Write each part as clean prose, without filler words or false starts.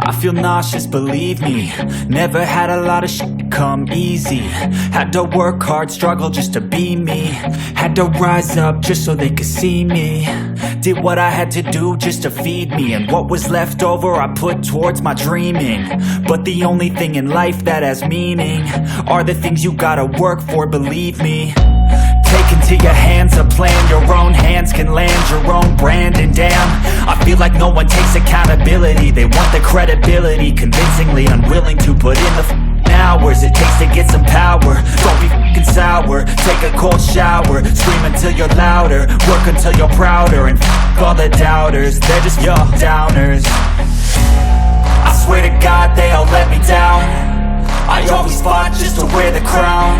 I feel nauseous, believe me. Never had a lot of shit come easy. Had to work hard, struggle just to be me. Had to rise up just so they could see me. Did what I had to do just to feed me. And what was left over I put towards my dreaming. But the only thing in life that has meaning are the things you gotta work for, believe me. Take into your hands a plan. Your own hands can land your own brand. And damn, I feel like no one takes accountability. They want the credibility, convincingly unwilling to put in the hours it takes to get some power. Don't be f***ing sour. Take a cold shower. Scream until you're louder. Work until you're prouder. And f*** all the doubters, they're just your downers. I swear to God they all let me down. I always fought just to wear the crown.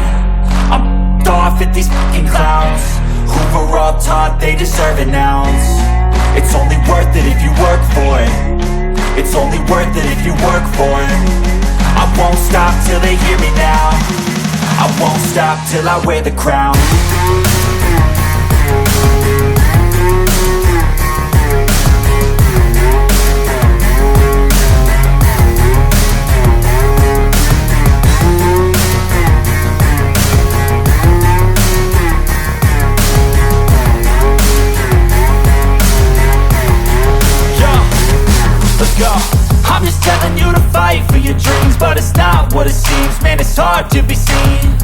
I'm off at these fucking clowns who were all taught they deserve an ounce. It's only worth it if you work for it. It's only worth it if you work for it. I won't stop till they hear me now. I won't stop till I wear the crown. I'm just telling you to fight for your dreams, but it's not what it seems. Man, it's hard to be seen.